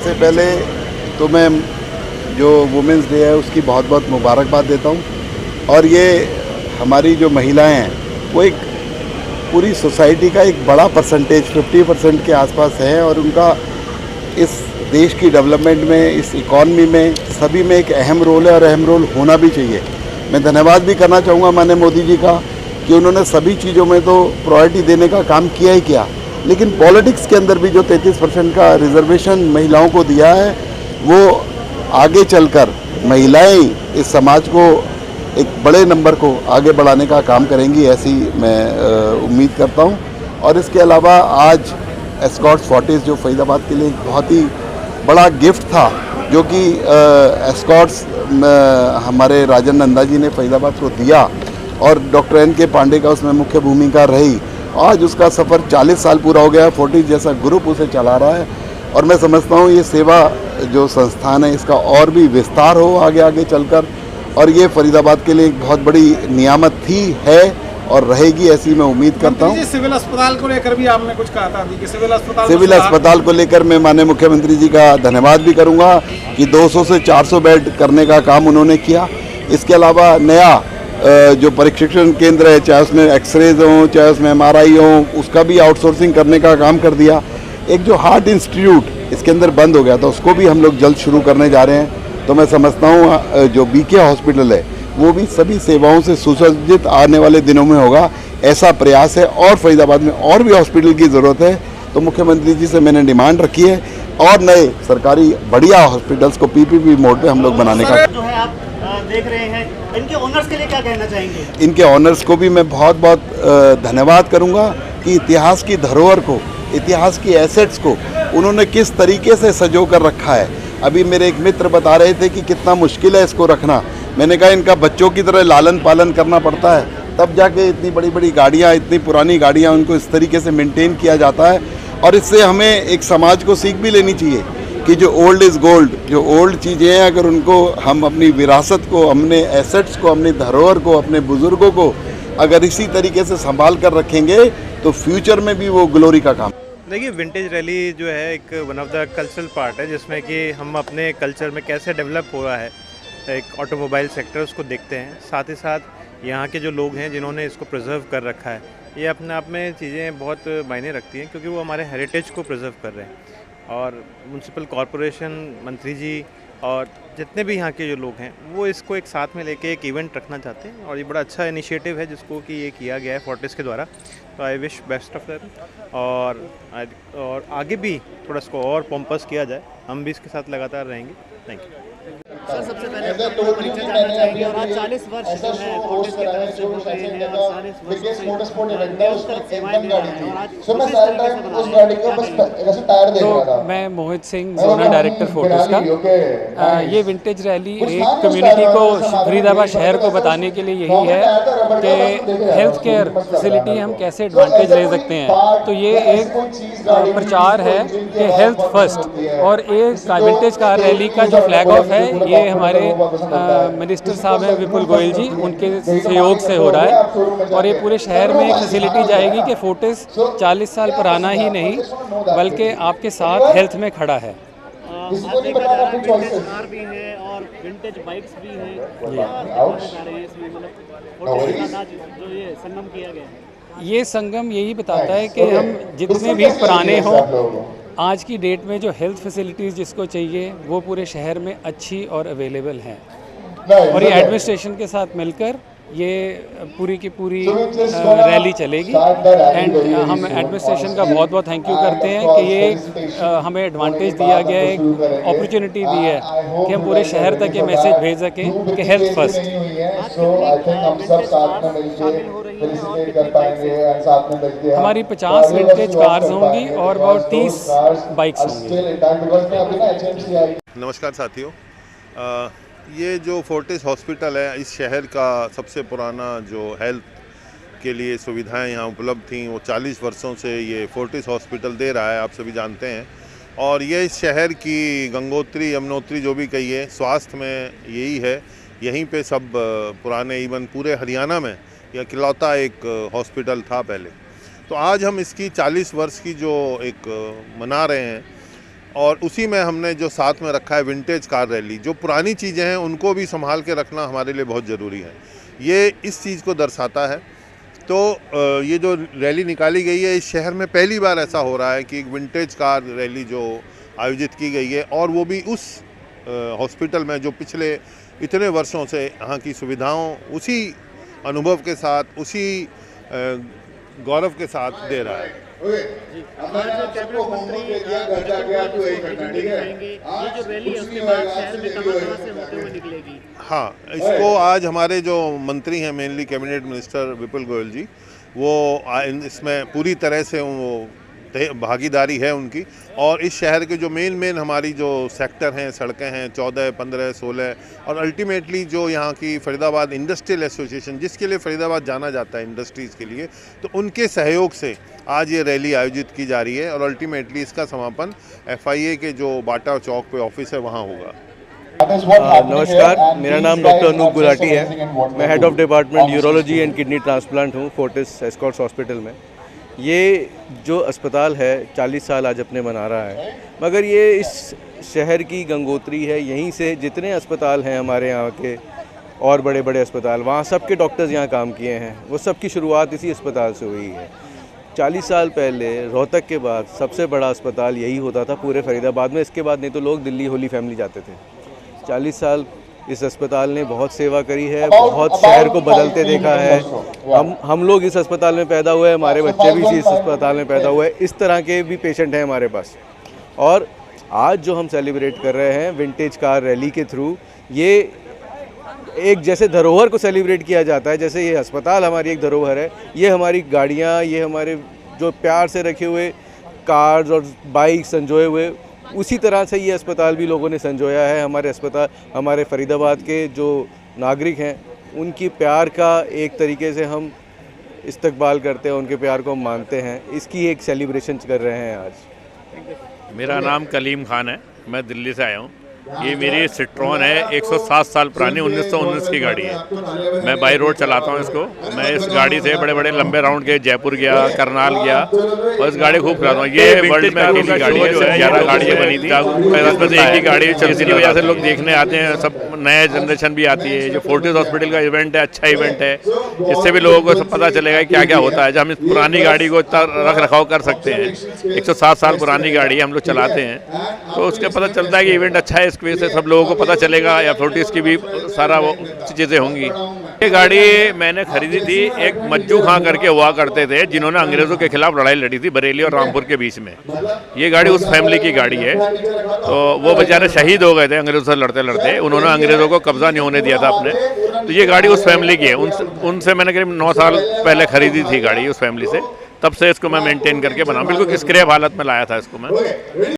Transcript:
सबसे पहले तो मैं जो वुमेंस डे है उसकी बहुत बहुत मुबारकबाद देता हूँ। और ये हमारी जो महिलाएं हैं वो एक पूरी सोसाइटी का एक बड़ा परसेंटेज 50% के आसपास है और उनका इस देश की डेवलपमेंट में, इस इकॉनमी में, सभी में एक अहम रोल है और अहम रोल होना भी चाहिए। मैं धन्यवाद भी करना चाहूँगा माननीय मोदी जी का कि उन्होंने सभी चीज़ों में तो प्रायोरिटी देने का काम किया ही किया, लेकिन पॉलिटिक्स के अंदर भी जो 33% का रिजर्वेशन महिलाओं को दिया है वो आगे चलकर महिलाएं इस समाज को एक बड़े नंबर को आगे बढ़ाने का काम करेंगी, ऐसी मैं उम्मीद करता हूं। और इसके अलावा आज एस्कॉर्ट्स फोर्टिस जो फरीदाबाद के लिए एक बहुत ही बड़ा गिफ्ट था, जो कि एस्कॉर्ट्स हमारे राजन नंदा जी ने फरीदाबाद को दिया और डॉक्टर N.K. पांडे का उसमें मुख्य भूमिका रही। आज उसका सफ़र 40 साल पूरा हो गया, फोर्टिस जैसा ग्रुप उसे चला रहा है और मैं समझता हूँ ये सेवा जो संस्थान है इसका और भी विस्तार हो आगे आगे चलकर, और ये फरीदाबाद के लिए एक बहुत बड़ी नियामत थी, है और रहेगी, ऐसी मैं उम्मीद करता हूँ। सिविल अस्पताल को लेकर भी आपने कुछ कहा था कि सिविल अस्पताल को लेकर मैं माननीय मुख्यमंत्री जी का धन्यवाद भी करूँगा कि 200 से 400 बेड करने का काम उन्होंने किया। इसके अलावा नया जो परीक्षण केंद्र है, चाहे उसमें एक्सरेज हों, चाहे उसमें MRI हो, उसका भी आउटसोर्सिंग करने का काम कर दिया। एक जो हार्ट इंस्टीट्यूट इसके अंदर बंद हो गया था उसको भी हम लोग जल्द शुरू करने जा रहे हैं। तो मैं समझता हूँ जो BK हॉस्पिटल है वो भी सभी सेवाओं से सुसज्जित आने वाले दिनों में होगा, ऐसा प्रयास है। और फरीदाबाद में और भी हॉस्पिटल की ज़रूरत है, तो मुख्यमंत्री जी से मैंने डिमांड रखी है और नए सरकारी बढ़िया हॉस्पिटल्स को PPP मोड पे हम लोग बनाने का जो है आप देख रहे हैं, इनके ओनर्स के लिए क्या कहना चाहेंगे? इनके ऑनर्स को भी मैं बहुत बहुत धन्यवाद करूंगा कि इतिहास की धरोहर को, इतिहास की एसेट्स को उन्होंने किस तरीके से संजो कर रखा है। अभी मेरे एक मित्र बता रहे थे कि कितना मुश्किल है इसको रखना। मैंने कहा इनका बच्चों की तरह लालन पालन करना पड़ता है, तब जाके इतनी बड़ी बड़ी गाड़ियाँ, इतनी पुरानी गाड़ियाँ उनको इस तरीके से मेंटेन किया जाता है। और इससे हमें एक समाज को सीख भी लेनी चाहिए कि जो ओल्ड इज़ गोल्ड, जो ओल्ड चीज़ें हैं अगर उनको हम अपनी विरासत को, हमने एसेट्स को, अपनी धरोहर को, अपने बुज़ुर्गों को अगर इसी तरीके से संभाल कर रखेंगे तो फ्यूचर में भी वो ग्लोरी का काम। देखिए, विंटेज रैली जो है एक one of the cultural part है जिसमें कि हम अपने कल्चर में कैसे डेवलप हो रहा है एक ऑटोमोबाइल सेक्टर, उसको देखते हैं। साथ ही साथ यहाँ के जो लोग हैं जिन्होंने इसको प्रिजर्व कर रखा है, ये अपने आप में चीज़ें बहुत मायने रखती हैं क्योंकि वो हमारे हेरिटेज को प्रिजर्व कर रहे हैं। और म्यूनसिपल कॉरपोरेशन, मंत्री जी और जितने भी यहाँ के जो लोग हैं वो इसको एक साथ में लेके एक इवेंट रखना चाहते हैं और ये बड़ा अच्छा इनिशिएटिव है जिसको कि ये किया गया है फोर्टिस के द्वारा। तो I wish best of them और आगे भी थोड़ा इसको और पॉम्पस किया जाए, हम भी इसके साथ लगातार रहेंगे। थैंक यू सर, सबसे पहले परिचय जानना चाहेंगे और आज 40 वर्ष जो है फोर्टिस की तरफ से हो गए हैं और 40 वर्षों से निरंतर सेवाएं दे रहे हैं और आज किस तरीके से बना रहे हैं? तो मैं Mohit Singh, zonal director Fortis का। ये विंटेज रैली एक कम्युनिटी को, फरीदाबाद शहर को बताने के लिए यही है कि हेल्थ केयर फैसिलिटी हम कैसे एडवांटेज ले सकते हैं। तो ये एक प्रचार है कि हेल्थ फर्स्ट, और एक विंटेज कार रैली का जो फ्लैग ऑफ है ये हमारे मिनिस्टर साहब हैं विपुल गोयल जी, उनके सहयोग से हो रहा है। और ये पूरे शहर में एक फैसिलिटी जाएगी कि फोर्टिस 40 साल पुराना ही नहीं बल्कि आपके साथ हेल्थ में खड़ा है। विंटेज कार भी है और विंटेज बाइक्स भी हैं, इसमें मतलब फोर्टिस के साथ जो ये संगम किया गया है, ये संगम यही बताता है कि हम जितने भी पुराने हों, आज की डेट में जो हेल्थ फैसिलिटीज़ जिसको चाहिए वो पूरे शहर में अच्छी और अवेलेबल हैं। और ये एडमिनिस्ट्रेशन के साथ मिलकर ये पूरी की पूरी रैली चलेगी। एंड हम एडमिनिस्ट्रेशन का बहुत बहुत थैंक यू करते हैं कि ये हमें एडवांटेज दिया गया है, एक अपॉर्चुनिटी दी है कि हम पूरे शहर तक ये मैसेज भेज सकें कि हेल्थ फर्स्ट। हमारी 50 विंटेज कार्स होंगी और अबाउट 30 बाइक्स होंगी। नमस्कार साथियों, ये जो फोर्टिस हॉस्पिटल है इस शहर का सबसे पुराना जो हेल्थ के लिए सुविधाएं यहाँ उपलब्ध थी वो 40 वर्षों से ये फोर्टिस हॉस्पिटल दे रहा है, आप सभी जानते हैं। और ये इस शहर की गंगोत्री यमुनोत्री जो भी कहिए, स्वास्थ्य में यही है, यहीं पे सब पुराने, इवन पूरे हरियाणा में यह इकलौता एक हॉस्पिटल था पहले। तो आज हम इसकी 40 वर्ष की जो एक मना रहे हैं और उसी में हमने जो साथ में रखा है विंटेज कार रैली। जो पुरानी चीज़ें हैं उनको भी संभाल के रखना हमारे लिए बहुत ज़रूरी है, ये इस चीज़ को दर्शाता है। तो ये जो रैली निकाली गई है, इस शहर में पहली बार ऐसा हो रहा है कि एक विंटेज कार रैली जो आयोजित की गई है, और वो भी उस हॉस्पिटल में जो पिछले इतने वर्षों से यहाँ की सुविधाओं उसी अनुभव के साथ, उसी गौरव के साथ दे रहा है। ये जो रैली है उसके बाद शहर में कहाँ से होते हुए निकलेगी? हाँ, इसको आज हमारे जो मंत्री हैं, mainly cabinet minister Vipul Goyal जी, वो इसमें पूरी तरह से वो भागीदारी है उनकी। और इस शहर के जो मेन हमारी जो सेक्टर हैं, सड़कें हैं 14, 15, 16, और अल्टीमेटली जो यहाँ की फरीदाबाद इंडस्ट्रियल एसोसिएशन, जिसके लिए फरीदाबाद जाना जाता है इंडस्ट्रीज़ के लिए, तो उनके सहयोग से आज ये रैली आयोजित की जा रही है। और अल्टीमेटली इसका समापन FIA के जो बाटा चौक पे ऑफिस है वहाँ होगा। नमस्कार, मेरा नाम डॉक्टर अनूप गुलाटी है। मैं head of department urology and kidney transplant हूँ फोर्टिस एस्कॉर्ट्स हॉस्पिटल में। ये जो अस्पताल है 40 साल आज अपने मना रहा है, मगर ये इस शहर की गंगोत्री है। यहीं से जितने अस्पताल हैं हमारे यहाँ के और बड़े बड़े अस्पताल, वहाँ सबके डॉक्टर्स यहाँ काम किए हैं। वो सब की शुरुआत इसी अस्पताल से हुई है। 40 साल पहले रोहतक के बाद सबसे बड़ा अस्पताल यही होता था पूरे फरीदाबाद में। इसके बाद नहीं तो लोग दिल्ली होली फैमिली जाते थे। 40 साल इस अस्पताल ने बहुत सेवा करी है, बहुत शहर को बदलते देखा है। हम लोग इस अस्पताल में पैदा हुए, हमारे बच्चे भी इस अस्पताल में पैदा हुए। इस तरह के भी पेशेंट हैं हमारे पास। और आज जो हम सेलिब्रेट कर रहे हैं विंटेज कार रैली के थ्रू, ये एक जैसे धरोहर को सेलिब्रेट किया जाता है, जैसे ये अस्पताल हमारी एक धरोहर है, ये हमारी गाड़ियाँ, ये हमारे जो प्यार से रखे हुए कार्स और बाइक संजोए हुए, उसी तरह से ये अस्पताल भी लोगों ने संजोया है। हमारे अस्पताल, हमारे फरीदाबाद के जो नागरिक हैं, उनकी प्यार का एक तरीके से हम इस्तकबाल करते हैं, उनके प्यार को हम मानते हैं। इसकी एक सेलिब्रेशन कर रहे हैं आज। मेरा नाम कलीम खान है, मैं दिल्ली से आया हूँ। ये मेरी सिट्रॉन है, 107 साल पुरानी 1919 की गाड़ी है। मैं बाई रोड चलाता हूँ इसको। मैं इस गाड़ी से बड़े बड़े लंबे राउंड के जयपुर गया, करनाल गया, और इस गाड़ी खूब चलाता हूँ। ये वर्ल्ड में अकेली गाड़ी है, 11 गाड़ियाँ बनी थी, उसमें से एक ही गाड़ी चलती की वजह से लोग देखने आते हैं। सब नया जनरेशन भी आती है। जो फोर्टिस हॉस्पिटल का इवेंट है, अच्छा इवेंट है। इससे भी लोगों को सब पता चलेगा क्या क्या होता है। जब हम इस पुरानी गाड़ी को इतना रख रखाव कर सकते हैं, 107 साल पुरानी गाड़ी हम लोग चलाते हैं, तो उसके पता चलता है कि इवेंट अच्छा है। इसकी वजह से सब लोगों को पता चलेगा, या फोर्टिस की भी सारा वो चीज़ें होंगी। ये गाड़ी मैंने खरीदी थी, एक मज्जू खां करके हुआ करते थे, जिन्होंने अंग्रेज़ों के खिलाफ लड़ाई लड़ी थी बरेली और रामपुर के बीच में। ये गाड़ी उस फैमिली की गाड़ी है। तो वो बेचारे शहीद हो गए थे अंग्रेज़ों से लड़ते लड़ते। उन्होंने अंग्रेज़ों को कब्जा नहीं होने दिया था अपने। तो ये गाड़ी उस फैमिली की है। उनसे मैंने करीब 9 साल पहले खरीदी थी गाड़ी उस फैमिली से। तब से इसको मैं मेंटेन करके बनाऊँ। बिल्कुल स्क्रैप हालत में लाया था इसको मैं।